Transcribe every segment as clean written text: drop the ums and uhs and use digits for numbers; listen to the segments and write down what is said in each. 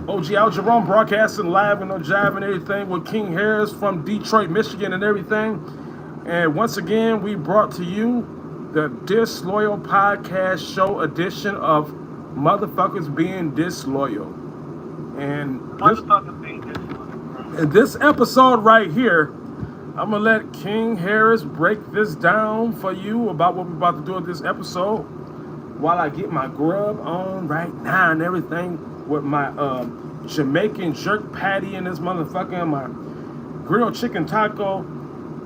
OG Jerome broadcasting live and no jive and everything with King Harris from Detroit, Michigan and everything. And once again, we brought to you the Disloyal Podcast Show edition of Motherfuckers Being Disloyal. And this episode right here, I'm going to let King Harris break this down for you about what we're about to do in this episode while I get my grub on right now and everything with my Jamaican jerk patty in this motherfucker and my grilled chicken taco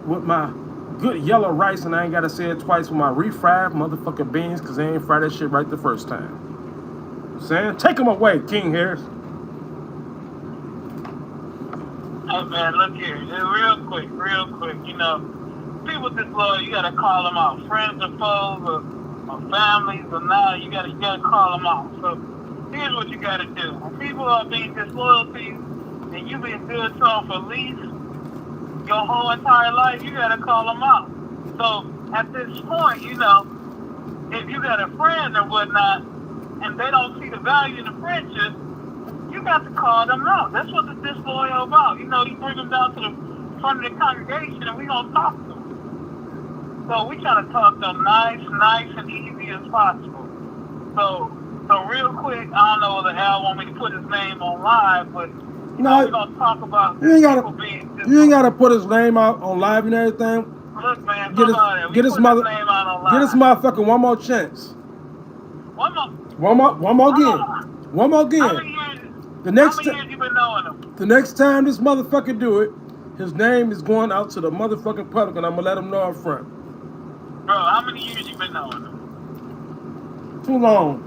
with my good yellow rice, and I ain't got to say it twice, with my refried motherfucking beans because they ain't fried that shit right the first time. Saying, take them away, King Harris. Hey man, look here, real quick, you know, people disloyal, you gotta call them out. Friends or foes or families or not, you gotta call them out. So here's what you gotta do. When people are being disloyal to you and you've been good to them for at least your whole entire life, you gotta call them out. So at this point, you know, if you got a friend or whatnot and they don't see the value in the friendship, you got to call them out. That's what the disloyal about. You know, you bring them down to the front of the congregation and we gonna talk to them. So we try to talk to them nice and easy as possible. So real quick, I don't know whether Al want me to put his name on live, but we're gonna talk about people being disloyal. You ain't gotta put his name out on live and everything. Look, man, get his motherfucker one more chance. One more again. How many years you been knowing him? The next time this motherfucker do it, his name is going out to the motherfucking public, and I'm gonna let him know up front. Bro, how many years you been knowing him? Too long.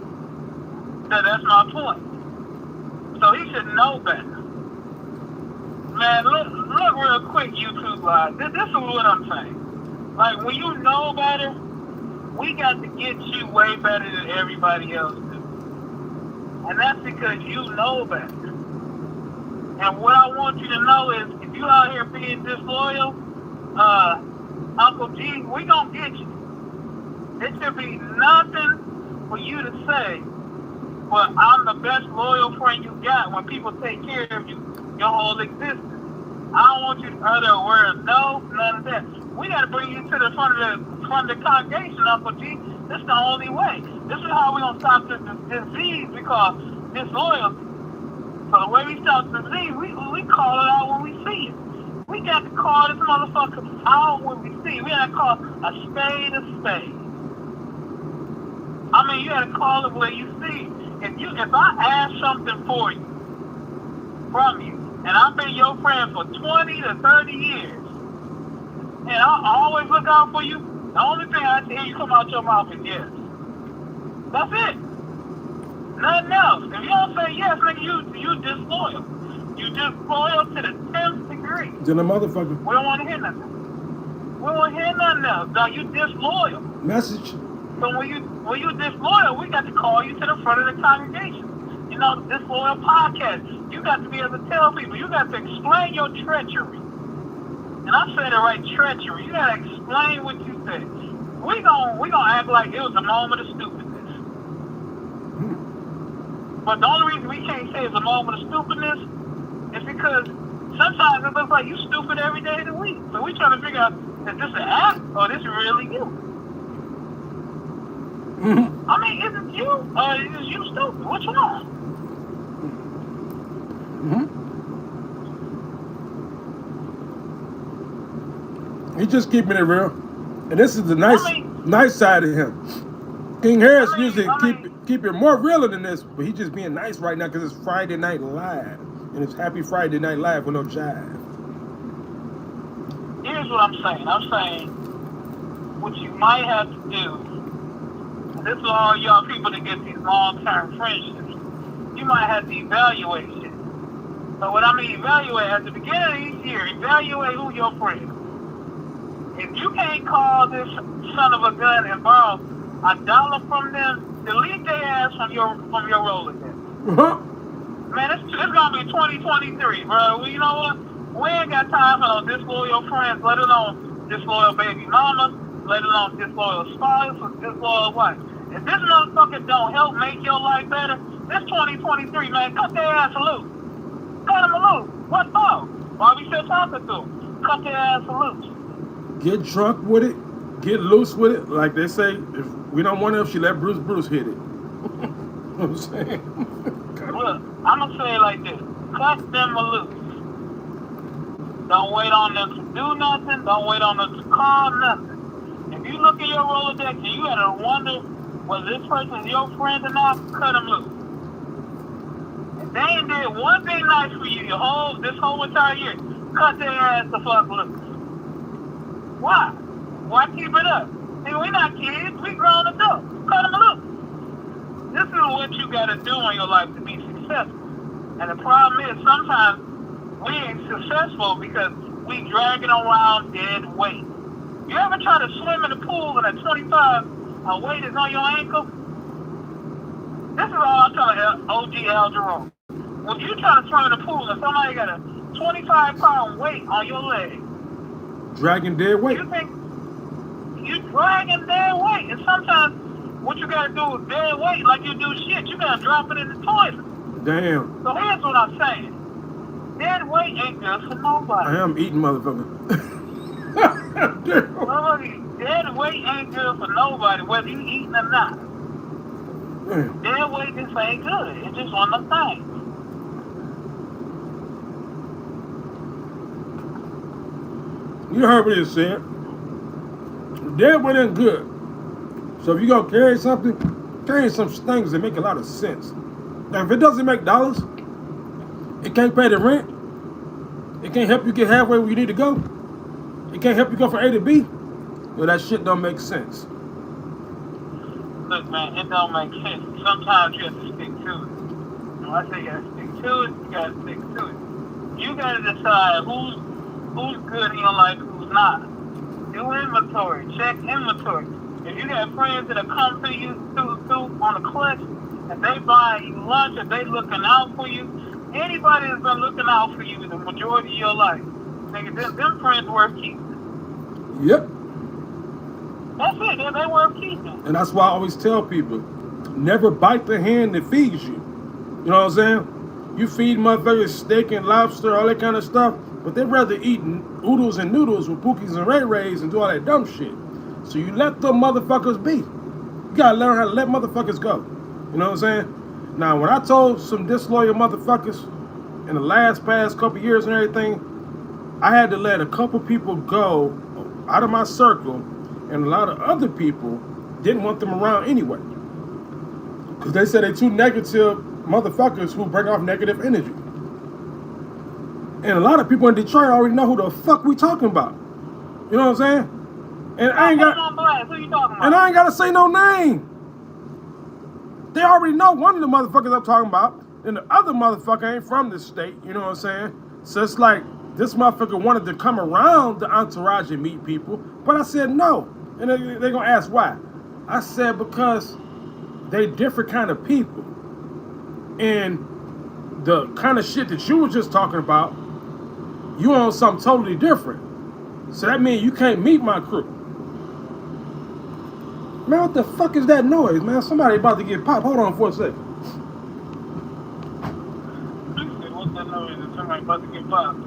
That's my point. So he should know better. Man, look real quick, YouTube Live. This is what I'm saying. Like, when you know better, we got to get you way better than everybody else do. And that's because you know better. And what I want you to know is, if you out here being disloyal, Uncle G, we gonna get you. It should be nothing for you to say, well, I'm the best loyal friend you got when people take care of you your whole existence. I don't want you to utter a word, no, none of that. We gotta bring you to the front of the congregation, Uncle G. This is the only way. This is how we're going to stop this disease we call disloyalty. So the way we stop the disease, we call it out when we see it. We got to call this motherfucker out when we see it. We got to call a spade a spade. I mean, you got to call it where you see it. If I ask something from you, and I've been your friend for 20 to 30 years, and I always look out for you, the only thing I hear you come out your mouth is yes. That's it. Nothing else. If you don't say yes, nigga, you disloyal. You disloyal to the 10th degree. Then a motherfucker. We don't want to hear nothing. We don't want to hear nothing else. Dog, you disloyal. Message. So when you disloyal, we got to call you to the front of the congregation. You know, the Disloyal Podcast. You got to be able to tell people. You got to explain your treachery. And I said it right, treachery. You gotta explain what you said. We gonna act like it was a moment of stupidness. But the only reason we can't say it's a moment of stupidness is because sometimes it looks like you stupid every day of the week. So we trying to figure out, is this an act or this really you? I mean, is it you or is you stupid? Which one? He's just keeping it real, and this is the nice side of him. King Harris usually keep it more realer than this, but he's just being nice right now because it's Friday Night Live, and it's Happy Friday Night Live with no jive. Here's what I'm saying. I'm saying what you might have to do. This is all y'all people that get these long-term friendships. You might have to evaluate shit. So what I mean evaluate, at the beginning of each year, evaluate who your friend is. If you can't call this son of a gun and borrow $1 from them, delete their ass from your Rolodex. Man, it's gonna be 2023, bro. Well, you know what? We ain't got time for no disloyal friends, let alone disloyal baby mamas, let alone disloyal spouse or disloyal wife. If this motherfucker don't help make your life better, It's 2023, man. Cut their ass loose. Cut them loose. What for? Why we still talking to them? Cut their ass loose. Get drunk with it. Get loose with it. Like they say, if we don't want it, if she let Bruce hit it. You know what I'm saying? Look, I'm going to say it like this. Cut them loose. Don't wait on them to do nothing. Don't wait on them to call nothing. If you look at your Rolodex and you gotta wonder whether this person is your friend or not, cut them loose. If they ain't did one thing nice for you this whole entire year, cut their ass the fuck loose. Why? Why keep it up? Hey, we not kids. We grown adults. Cut them loose. This is what you gotta do in your life to be successful. And the problem is sometimes we ain't successful because we dragging around dead weight. You ever try to swim in the pool and a 25 weight is on your ankle? This is all I'm telling OG Al Jerome. When you try to swim in the pool and somebody got a 25-pound weight on your leg, dragging dead weight. You think you dragging dead weight, and sometimes what you gotta do with dead weight, like you do shit, you gotta drop it in the toilet. Damn. So here's what I'm saying. Dead weight ain't good for nobody. I am eating, motherfucker. Dead weight ain't good for nobody, whether you eating or not. Damn. Dead weight just ain't good. It's just one of them things. You heard what he said. Dead weight ain't good. So if you gonna carry something, carry some things that make a lot of sense. Now, if it doesn't make dollars, it can't pay the rent, it can't help you get halfway where you need to go, it can't help you go from A to B, well, that shit don't make sense. Look, man, it don't make sense. Sometimes you have to stick to it. When I say you gotta stick to it, you gotta stick to it. You gotta decide who's good in your life, who's not. Do inventory, check inventory. If you got friends that have come to you through on the clutch, and they buying you lunch, and they looking out for you, anybody that's been looking out for you the majority of your life, nigga, them friends worth keeping. Yep. That's it, they worth keeping. And that's why I always tell people, never bite the hand that feeds you. You know what I'm saying? You feed motherfuckers steak and lobster, all that kind of stuff, but they'd rather eat oodles and noodles with Pookies and Ray Rays and do all that dumb shit. So you let them motherfuckers be. You gotta learn how to let motherfuckers go. You know what I'm saying? Now, when I told some disloyal motherfuckers in the past couple years and everything, I had to let a couple people go out of my circle, and a lot of other people didn't want them around anyway. Because they said they too negative motherfuckers who bring off negative energy. And a lot of people in Detroit already know who the fuck we talking about. You know what I'm saying? And I ain't got, who you talking about? and I ain't gotta say no name. They already know one of the motherfuckers I'm talking about, and the other motherfucker ain't from this state, you know what I'm saying? So it's like, this motherfucker wanted to come around the entourage and meet people, but I said no. And they're gonna ask why. I said because they different kind of people. And the kind of shit that you were just talking about, you on something totally different. So that means you can't meet my crew. Man, what the fuck is that noise, man? Somebody about to get popped. Hold on for a second. What's that noise? Is somebody about to get popped?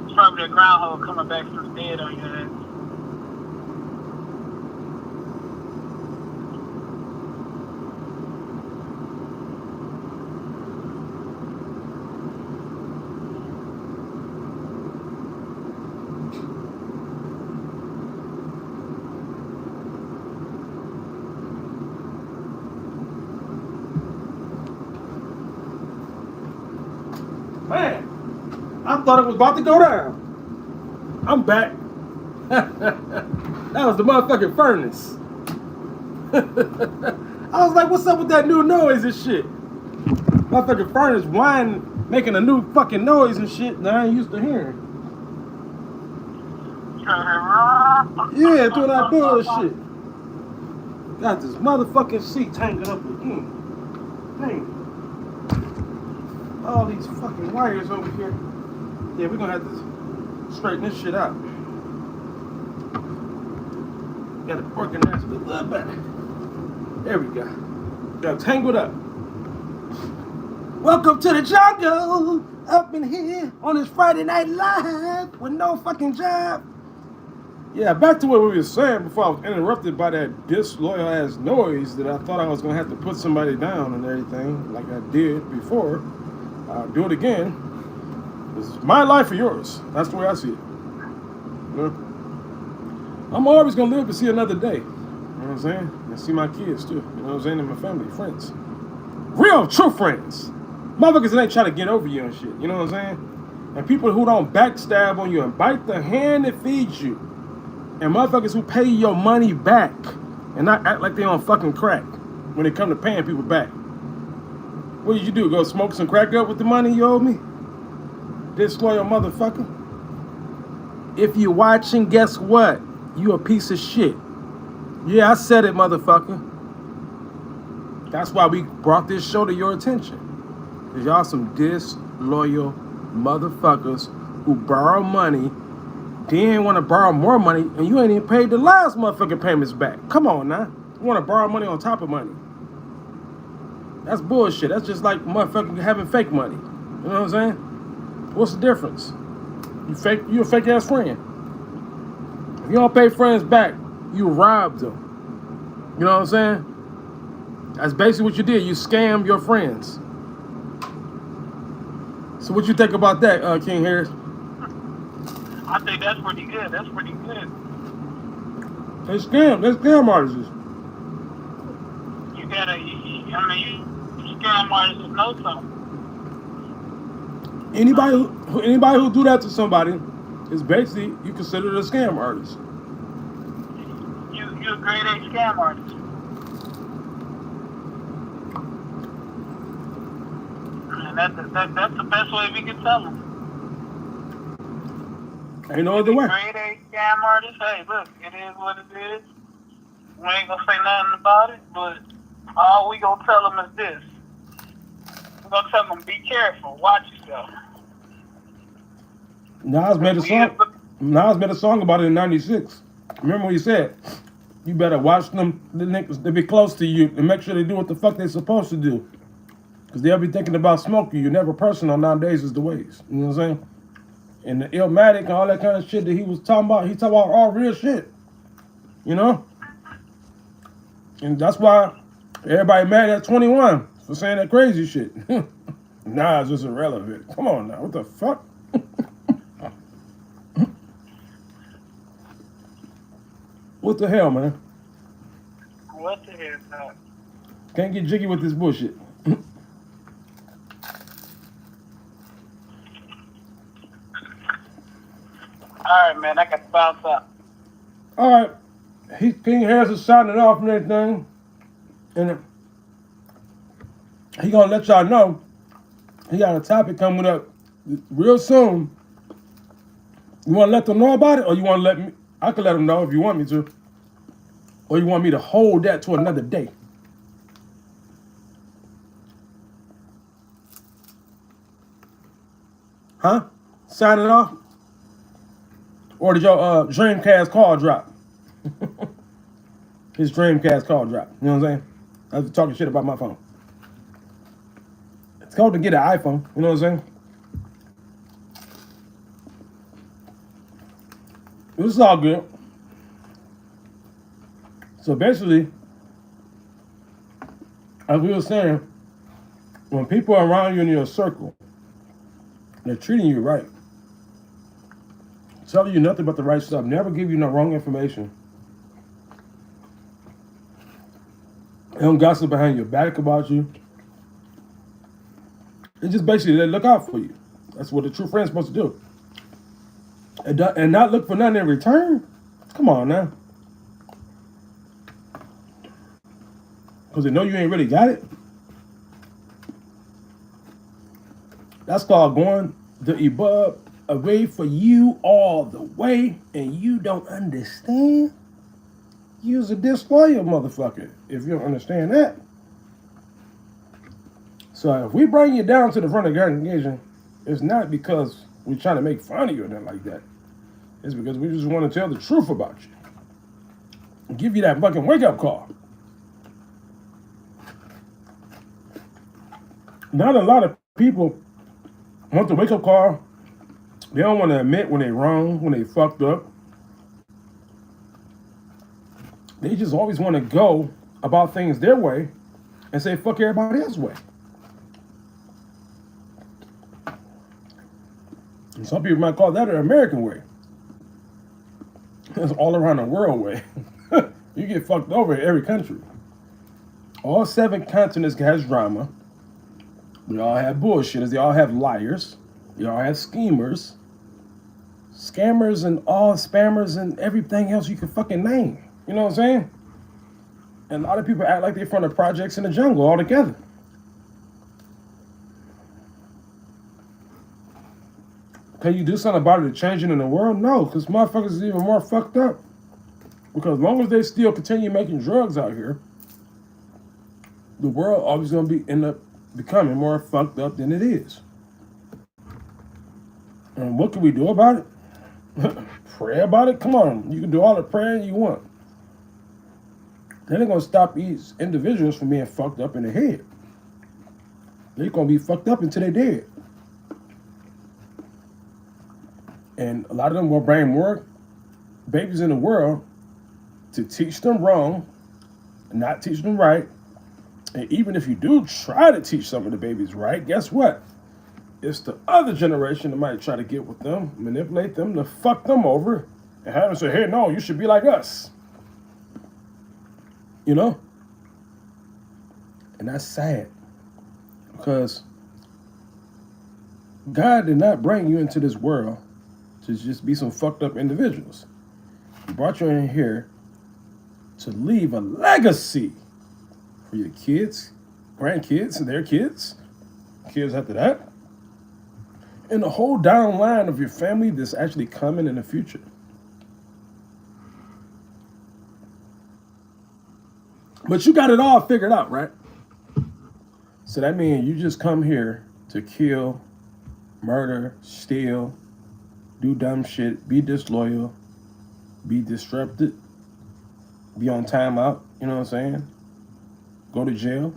It's probably a groundhog coming back from the dead on your head. Man, I thought it was about to go down. I'm back. That was the motherfucking furnace. I was like, what's up with that new noise and shit? Motherfucking furnace whining, making a new fucking noise and shit that I ain't used to hearing. Yeah, doing that bullshit. Got this motherfucking seat tangled up again. Dang. All these fucking wires over here. Yeah, we're gonna have to straighten this shit out. Gotta organize it a little better. There we go. Got tangled up. Welcome to the jungle. Up in here on this Friday Night Live with no fucking job. Yeah, back to what we were saying before I was interrupted by that disloyal ass noise that I thought I was gonna have to put somebody down and everything, like I did before. I'll do it again. This is my life or yours. That's the way I see it. You know? I'm always gonna live to see another day. You know what I'm saying? And see my kids too. You know what I'm saying? And my family, friends. Real, true friends. Motherfuckers that ain't trying to get over you and shit. You know what I'm saying? And people who don't backstab on you and bite the hand that feeds you. And motherfuckers who pay your money back and not act like they on fucking crack when it come to paying people back. What did you do? Go smoke some crack up with the money you owe me? Disloyal motherfucker. If you're watching, guess what? You a piece of shit. Yeah, I said it, motherfucker. That's why we brought this show to your attention. Because y'all some disloyal motherfuckers who borrow money, then want to borrow more money, and you ain't even paid the last motherfucking payments back. Come on now. You want to borrow money on top of money. That's bullshit. That's just like motherfucking having fake money. You know what I'm saying? What's the difference? You a fake ass friend. If you don't pay friends back, you robbed them. You know what I'm saying? That's basically what you did. You scammed your friends. So what you think about that, King Harris? I think that's pretty good. That's pretty good. They scam artists. You gotta, you scam artists know something. Anybody who do that to somebody is basically you considered a scam artist. You a grade A scam artist. And that's the best way we can tell them. Ain't no other way. Grade A scam artist. Hey, look, it is what it is. We ain't gonna say nothing about it, but all we gonna tell them is this. We're gonna tell them, be careful, watch yourself. Nas made a song about it in '96. Remember what he said? You better watch them, the niggas, they be close to you, and make sure they do what the fuck they supposed to do. Because they'll be thinking about smoking you. Never personal nowadays is the ways. You know what I'm saying? And the Illmatic and all that kind of shit that he was talking about, he talking about all real shit. You know? And that's why everybody mad at 21 for saying that crazy shit. Nah, it's just irrelevant. Come on now, what the fuck? What the hell, man? What the hell, man? Can't get jiggy with this bullshit. Alright, man, I got to bounce up. Alright. King Harris is signing off and everything. And he gonna let y'all know he got a topic coming up real soon. You wanna let them know about it, or you wanna let me? I can let them know if you want me to. Or you want me to hold that to another day? Huh? Signing off? Or did your Dreamcast call drop? His Dreamcast call drop. You know what I'm saying? I was talking shit about my phone. It's cold to get an iPhone. You know what I'm saying? This is all good. So basically, as we were saying, when people are around you in your circle, they're treating you right. Telling you nothing but the right stuff. Never give you no wrong information. They don't gossip behind your back about you. It's just basically they look out for you. That's what a true friend's supposed to do. And not look for nothing in return? Come on now. Because they know you ain't really got it. That's called going the above, away for you all the way, and you don't understand. You's a disloyal motherfucker if you don't understand that. So if we bring you down to the front of the congregation, it's not because we're trying to make fun of you or nothing like that. It's because we just want to tell the truth about you. And give you that fucking wake-up call. Not a lot of people want the wake up call. They don't want to admit when they wrong, when they fucked up. They just always want to go about things their way and say fuck everybody else's way. And some people might call that an American way. It's all around the world way. You get fucked over in every country. All 7 continents has drama. They all have bullshitters. They all have liars. They all have schemers. Scammers and all spammers and everything else you can fucking name. You know what I'm saying? And a lot of people act like they're from the projects in the jungle altogether. Can you do something about it changing in the world? No, because motherfuckers is even more fucked up. Because as long as they still continue making drugs out here, the world always going to end up becoming more fucked up than it is. And what can we do about it? Pray about it? Come on, you can do all the praying you want. That ain't going to stop these individuals from being fucked up in the head. They're going to be fucked up until they're dead. And a lot of them will bring more babies in the world to teach them wrong, and not teach them right. And even if you do try to teach some of the babies right, guess what? It's the other generation that might try to get with them, manipulate them to fuck them over, and have them say, hey, no, you should be like us. You know? And that's sad. Because God did not bring you into this world to just be some fucked up individuals. He brought you in here to leave a legacy for your kids, grandkids, and their kids, kids after that, and the whole down line of your family that's actually coming in the future. But you got it all figured out, right? So that means you just come here to kill, murder, steal, do dumb shit, be disloyal, be disrupted, be on timeout, you know what I'm saying? Go to jail,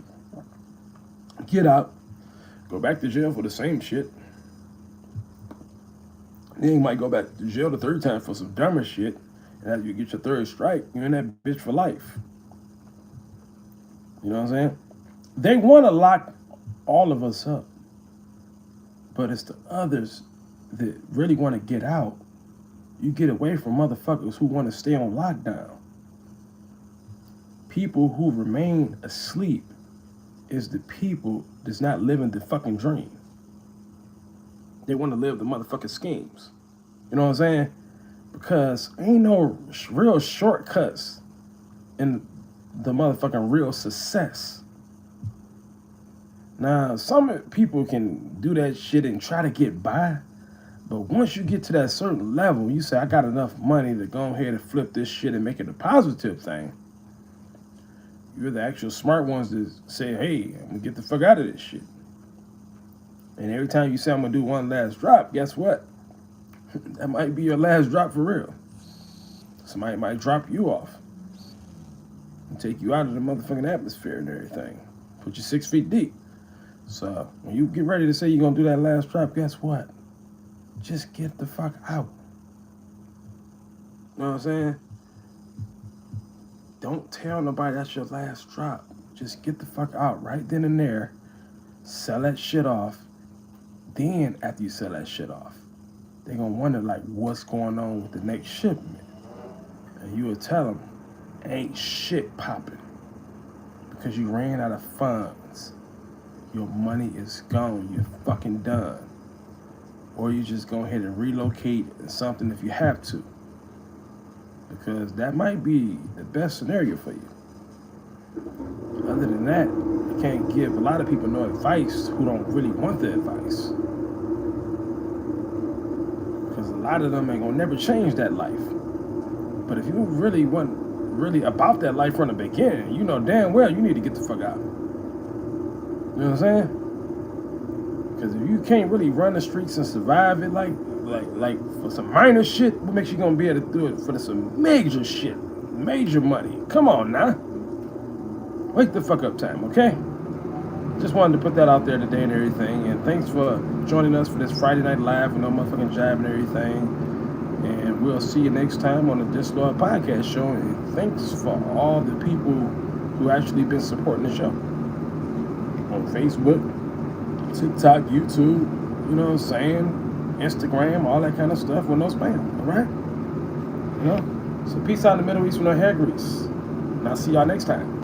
get out, go back to jail for the same shit. Then you might go back to jail the 3rd time for some dumber shit, and after you get your 3rd strike, you're in that bitch for life. You know what I'm saying? They want to lock all of us up, but it's the others that really want to get out. You get away from motherfuckers who want to stay on lockdown. People who remain asleep is the people that's not living the fucking dream. They want to live the motherfucking schemes. You know what I'm saying? Because ain't no real shortcuts in the motherfucking real success. Now, some people can do that shit and try to get by, but once you get to that certain level, you say, I got enough money to go ahead and flip this shit and make it a positive thing. You're the actual smart ones that say, hey, I'm gonna get the fuck out of this shit. And every time you say I'm gonna do one last drop, guess what? That might be your last drop for real. Somebody might drop you off and take you out of the motherfucking atmosphere and everything. Put you 6 feet deep. So when you get ready to say you're gonna do that last drop, guess what? Just get the fuck out. You know what I'm saying? Don't tell nobody that's your last drop. Just get the fuck out right then and there. Sell that shit off. Then after you sell that shit off, they're gonna wonder like what's going on with the next shipment. And you will tell them, ain't shit popping. Because you ran out of funds. Your money is gone. You're fucking done. Or you just go ahead and relocate something if you have to. Because that might be the best scenario for you. Other than that, you can't give a lot of people no advice who don't really want the advice. Because a lot of them ain't gonna never change that life. But if you really want really about that life from the beginning, you know damn well you need to get the fuck out. You know what I'm saying? Because if you can't really run the streets and survive it like for some minor shit, what makes you gonna be able to do it for some major shit? Major money. Come on now. Wake the fuck up time, okay? just wanted to put that out there today and everything. And thanks for joining us for this Friday Night Live and no motherfucking jive and everything. And we'll see you next time on the Disloyal Podcast Show. And thanks for all the people who actually been supporting the show on Facebook, TikTok, YouTube, you know what I'm saying, Instagram, all that kind of stuff with no spam. All right, you know. So peace out in the Middle East with no hair grease. And I'll see y'all next time.